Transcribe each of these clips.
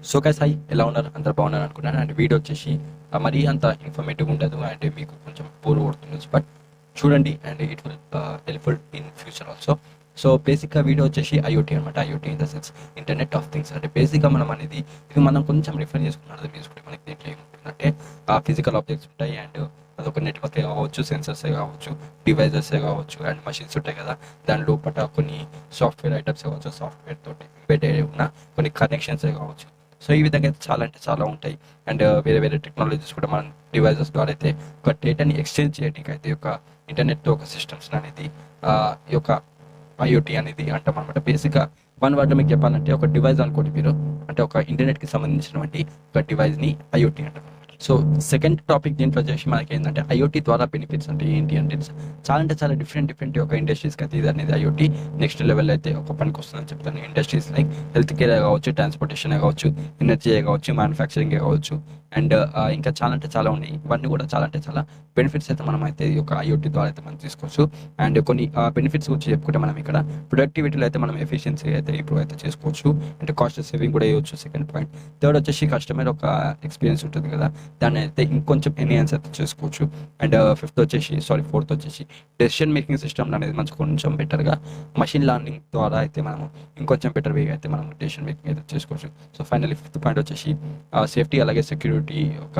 So guys hi, ఎలా ఉన్నారు? అందరు బాగున్నారు అనుకున్నాను. అండ్ వీడియో వచ్చేసి మరీ అంత ఇన్ఫర్మేటివ్ ఉండదు అండ్ మీకు కొంచెం బోర్ కొడుతుంది, బట్ చూడండి and it will helpful in future also. So బేసిక్గా వీడియో వచ్చేసి ఐఓటీ అనమాట. IoT in the sense internet of things. అంటే బేసిక్గా మనం అనేది ఇది మనం కొంచెం రిఫర్ చేసుకున్నాం అర్థం చేసుకుంటే మనకి దీంట్లో ఏముంటుందంటే ఫిజికల్ ఆబ్జెక్ట్స్ ఉంటాయి అండ్ అదొక నెట్వర్క్ కావచ్చు, సెన్సర్సే కావచ్చు, డివైజెసే కావచ్చు అండ్ మషిన్స్ ఉంటాయి కదా. దాని లోపల కొన్ని సాఫ్ట్వేర్ ఐటమ్స్ కావచ్చు, సాఫ్ట్వేర్ తోటి ఎంబెడెడ్ ఉన్న కొన్ని కనెక్షన్సే కావచ్చు. సో ఈ విధంగా అయితే చాలా అంటే చాలా ఉంటాయి. అండ్ వేరే వేరే టెక్నాలజీస్ కూడా మనం డివైజెస్ ద్వారా అయితే ఒక డేటాని ఎక్స్చేంజ్ చేయడానికి అయితే ఈ యొక్క ఇంటర్నెట్ ఒక సిస్టమ్స్ అనేది ఈ యొక్క ఐఓటీ అనేది అంటాం అనమాట. బేసిక్గా వన్ వర్డ్లో మీకు చెప్పాలంటే ఒక డివైస్ అనుకోండి మీరు, అంటే ఒక ఇంటర్నెట్కి సంబంధించినటువంటి ఒక డివైస్ని ఐఓటీ అంటాం. సో సెకండ్ టాపిక్ దీంట్లో వచ్చేసి మనకి ఏంటంటే ఐఓటీ ద్వారా బెనిఫిట్స్ అంటే ఏంటి అంటే చాలా అంటే చాలా డిఫరెంట్ ఒక ఇండస్ట్రీస్కి అయితే ఇది అనేది ఐఓటీ నెక్స్ట్ లెవెల్ అయితే ఒక పనికి వస్తుందని చెప్తాను. ఇండస్ట్రీస్ లైక్ హెల్త్ కేర్ కావచ్చు, ట్రాన్స్పోర్టేషన్ కావచ్చు, ఎనర్జీ కావచ్చు, మ్యానుఫ్యాక్చరింగ్ కావచ్చు అండ్ ఇంకా చాలా అంటే చాలా ఉన్నాయి. ఇవన్నీ కూడా చాలా అంటే చాలా బెనిఫిట్స్ అయితే మనం అయితే ఈ యొక్క ఐఓటీ ద్వారా అయితే మనం తీసుకోవచ్చు. అండ్ కొన్ని బెనిఫిట్స్ గురించి చెప్పుకుంటే మనం ఇక్కడ ప్రొడక్టివిటీలో అయితే మనం ఎఫిషియన్సీ అయితే ఇంప్రూవ్ అయితే చేసుకోవచ్చు, అంటే కాస్ట్ సేవింగ్ కూడా వేయవచ్చు. Second point. థర్డ్ వచ్చేసి కస్టమర్ ఒక ఎక్స్పీరియన్స్ ఉంటుంది కదా, దాన్ని అయితే ఇంకొంచెం ఎన్హాన్స్ అయితే చేసుకోవచ్చు. అండ్ ఫోర్త్ వచ్చేసి డెసిషన్ మేకింగ్ సిస్టమ్ అనేది మంచి కొంచెం బెటర్గా మషిన్ లెర్నింగ్ ద్వారా అయితే మనం ఇంకొంచెం బెటర్ వేగా అయితే మనం డెసిషన్ మేకింగ్ అయితే చేసుకోవచ్చు. సో ఫైనల్లీ ఫిఫ్త్ పాయింట్ వచ్చేసి సేఫ్టీ అలాగే సెక్యూరిటీ ఒక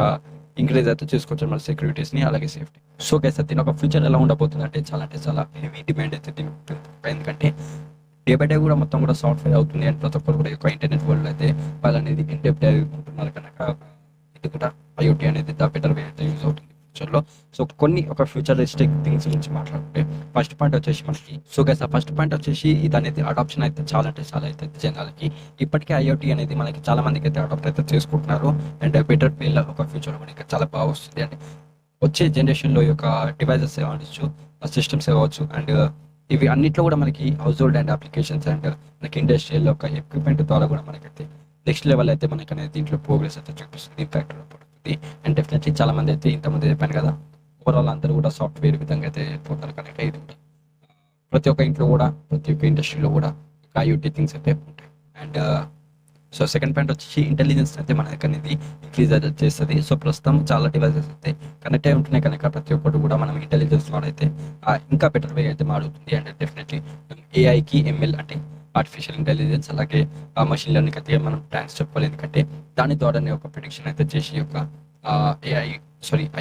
ఇంక్రీజ్ అయితే చేసుకోవచ్చు మన సెక్యూరిటీస్ని అలాగే సేఫ్టీ. సో గైస్ దీని ఒక ఫ్యూచర్ ఎలా ఉండబోతుంది అంటే చాలా హెవీ డిమాండ్ అయితే దీనికి ఉంటుంది. ఎందుకంటే డే బై డే కూడా మొత్తం కూడా సాఫ్ట్వేర్ అవుతుంది అండ్ ప్రతి ఒక్కరు కూడా యొక్క ఇంటర్నెట్ వరల్డ్ అయితే వాళ్ళు అనేది ఇండెప్ట్ ఉంటున్నారు కనుక ఇది కూడా ఐఓటీ అనేది ద బెటర్ వే అయితే యూజ్ అవుతుంది ఫ్యూచర్లో. సో కొన్ని ఒక ఫ్యూచరిస్టిక్ థింగ్స్ గురించి మాట్లాడుకుంటే ఫస్ట్ పాయింట్ వచ్చేసి మనకి ఫస్ట్ పాయింట్ వచ్చేసి ఇది అనేది అడాప్షన్ అయితే చాలా అంటే చాలా అయితే జనాలకి ఇప్పటికే ఐఓటీ అనేది మనకి చాలా మందికి అయితే అడాప్ట్ అయితే చేసుకుంటున్నారు అండ్ బెటర్ వేలో ఒక ఫ్యూచర్ మనకి చాలా బాగా వస్తుంది. అంటే వచ్చే జనరేషన్లో యొక్క డివైజెస్ కావచ్చు, సిస్టమ్స్ కావచ్చు అండ్ ఇవి అన్నిట్లో కూడా మనకి house hold and applications and మనకి ఇండస్ట్రియల్ ఒక ఎక్విప్మెంట్ ద్వారా కూడా మనకైతే నెక్స్ట్ లెవెల్ అయితే మనకి అనేది దీంట్లో ప్రోగ్రెస్ అయితే చూపిస్తుంది, ఇంపాక్ట్ పడుతుంది. అండ్ డెఫినెట్లీ చాలా మంది అయితే ఇంతమంది చెప్పాను కదా, ఓవరాల్ అందరూ కూడా సాఫ్ట్వేర్ విధంగా అయితే పోతారు కనుక ఇది కూడా ప్రతి ఒక్క ఇంట్లో కూడా ప్రతి ఒక్క ఇండస్ట్రీలో కూడా ఐఓటీ థింగ్స్ అయితే ఉంటాయి. అండ్ సో సెకండ్ పాయింట్ వచ్చేసి ఇంటెలిజెన్స్ అయితే మనకి అనేది ఇంక్రీజ్ అయితే చేస్తుంది. సో ప్రస్తుతం చాలా డివైసెస్ అయితే కనెక్ట్ అయి ఉంటున్నాయి కనుక ప్రతి ఒక్కటి కూడా మనం ఇంటెలిజెన్స్ ద్వారా అయితే ఇంకా బెటర్ వే అయితే మారుతుంది. అండ్ డెఫినెట్లీ ఏఐకి ఎంఎల్ అంటే ఆర్టిఫిషియల్ ఇంటెలిజెన్స్ అలాగే మషిన్ లెర్నింగ్ అయితే మనం థ్యాంక్స్ చెప్పాలి. ఎందుకంటే దాని ద్వారానే ఒక ప్రిడిక్షన్ అయితే చేసి ఒక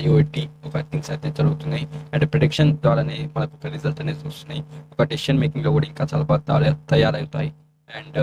ఐఓటీ ఒక థింగ్స్ అయితే జరుగుతున్నాయి అండ్ ప్రిడిక్షన్ ద్వారానే మనకు ఒక రిజల్ట్ అనేది వస్తున్నాయి. ఒక డెసిషన్ మేకింగ్లో కూడా ఇంకా చాలా బాగా తయారవుతాయి. అండ్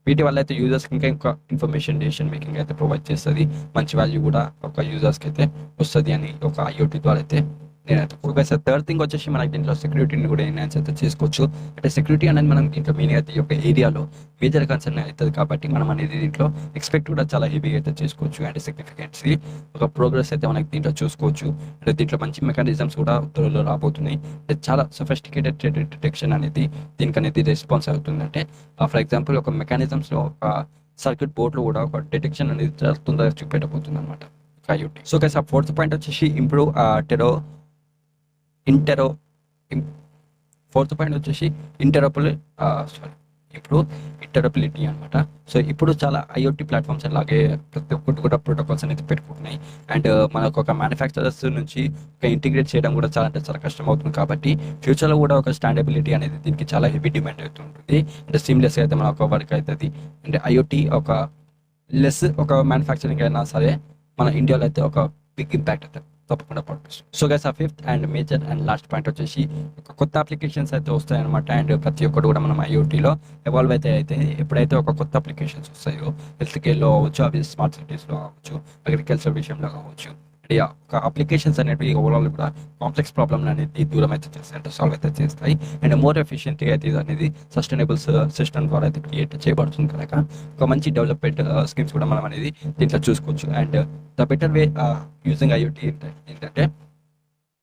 వీటి వల్ల అయితే యూజర్స్కి ఇంకా ఇన్ఫర్మేషన్ డెసిషన్ మేకింగ్ అయితే ప్రొవైడ్ చేస్తుంది, మంచి వాల్యూ కూడా ఒక యూజర్స్కి అయితే వస్తుంది అని ఒక ఐఓటీ ద్వారా అయితే నేనైతే కోరుగా. థర్డ్ థింగ్ వచ్చేసి మనకి దీంట్లో సెక్యూరిటీని కూడా ఎన్హాన్స్ అయితే చేసుకోవచ్చు. అంటే సెక్యూరిటీ అనేది మనం దీంట్లో మెయిన్ అయితే ఈ యొక్క ఏరియాలో మేజర్ కన్సర్న్ అవుతుంది కాబట్టి మనం అనేది దీంట్లో ఎక్స్పెక్ట్ కూడా చాలా హెవీగా అయితే చేసుకోవచ్చు. అండ్ సిగ్నిఫికెన్సీ ఒక ప్రోగ్రెస్ అయితే మనకి దీంట్లో చూసుకోవచ్చు. అంటే దీంట్లో మంచి మెకానిజమ్స్ కూడా త్వరలో రాబోతున్నాయి. అంటే చాలా సఫిస్టికేటెడ్ డిటెక్షన్ అనేది దీనికి అనేది రెస్పాన్స్ అవుతుంది. అంటే ఫర్ ఎగ్జాంపుల్ ఒక మెకానిజమ్స్లో ఒక సర్క్యూట్ బోర్డ్లో కూడా ఒక డిటెక్షన్ అనేది తొందరగా చూపెట్టబోతుంది అనమాట IoT. So guys fourth point వచ్చేసి ఇంప్రూవ్ ఇంటెరో ఫోర్త్ పాయింట్ వచ్చేసి ఇప్పుడు ఇంటరబిలిటీ అనమాట. సో ఇప్పుడు చాలా ఐఓటీ ప్లాట్ఫామ్స్ అలాగే ప్రతి ఒక్కటి కూడా ప్రోటోకాల్స్ అనేది పెట్టుకుంటున్నాయి. అండ్ మనకు ఒక మ్యానుఫ్యాక్చరర్స్ నుంచి ఒక ఇంటిగ్రేట్ చేయడం కూడా చాలా అంటే చాలా కష్టం అవుతుంది. కాబట్టి ఫ్యూచర్లో కూడా ఒక స్టాండబిలిటీ అనేది దీనికి చాలా హెవీ డిమాండ్ అవుతుంటుంది. అంటే సీమ్లెస్ అయితే మన ఒక వర్క్ అవుతుంది. అంటే ఐఓటీ ఒక ఒక మ్యానుఫ్యాక్చరింగ్ అయినా సరే మన ఇండియాలో అయితే ఒక బిగ్ ఇంపాక్ట్ అయితే తప్పకుండా పడుతుంది. So guys fifth and major and last point వచ్చేసి ఒక కొత్త అప్లికేషన్స్ అయితే వస్తాయన్నమాట. అండ్ ప్రతి ఒక్కటి కూడా మనం ఐఓటీలో ఎవాల్వ్ అయితే ఎప్పుడైతే ఒక కొత్త అప్లికేషన్స్ వస్తాయో హెల్త్ కేర్లో అవ్వచ్చు, అవి స్మార్ట్ సిటీస్లో కావచ్చు, అగ్రికల్చర్ విషయంలో కావచ్చు, ఒక అప్లికేషన్స్ అనేవి ఓవరాల్ కూడా కాంప్లెక్స్ ప్రాబ్లమ్ అనేది దూరం అయితే చేస్తాయి, అంటే సాల్వ్ అయితే చేస్తాయి. అండ్ మోర్ ఎఫిషియెంట్గా అయితే ఇది అనేది సస్టైనబుల్ సిస్టమ్ ద్వారా అయితే క్రియేట్ చేయబడుతుంది కనుక ఒక మంచి డెవలప్మెంట్ స్కీమ్స్ కూడా మనం అనేది దీంట్లో చూసుకోవచ్చు. And the better way using IoT ఏంటంటే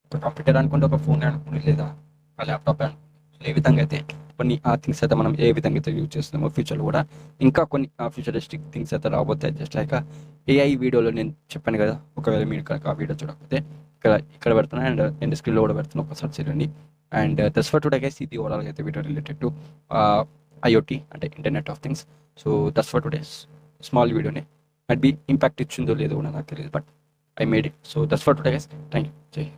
ఒక కంప్యూటర్ అనుకుంటే, ఒక ఫోన్ అనుకోండి, లేదా ఒక ల్యాప్టాప్ అనుకోండి, ఏ విధంగా అయితే కొన్ని థింగ్స్ అయితే మనం ఏ విధంగా అయితే యూజ్ చేస్తున్నామో ఫ్యూచర్లో కూడా ఇంకా కొన్ని ఫ్యూచరిస్టిక్ థింగ్స్ అయితే రాబోతాయి. జస్ట్ లైక్ ఏఐ వీడియోలో నేను చెప్పాను కదా, ఒకవేళ మీరు కనుక ఆ వీడియో చూడకపోతే ఇక్కడ పెడుతున్నా అండ్ నేను స్క్రీన్లో కూడా పెడుతున్నా, ఒకసారి చేయండి. And that's for today guys. ఇది ఓవరాల్గా అయితే వీడియో రిలేటెడ్ టు ఐఓటీ అంటే internet of things. So that's for today's. Small వీడియోనే, అండ్ బి ఇంపాక్ట్ ఇచ్చిందో లేదో కూడా నాకు తెలియదు, but I made it. So that's for today guys. Thank you. Jai Hind.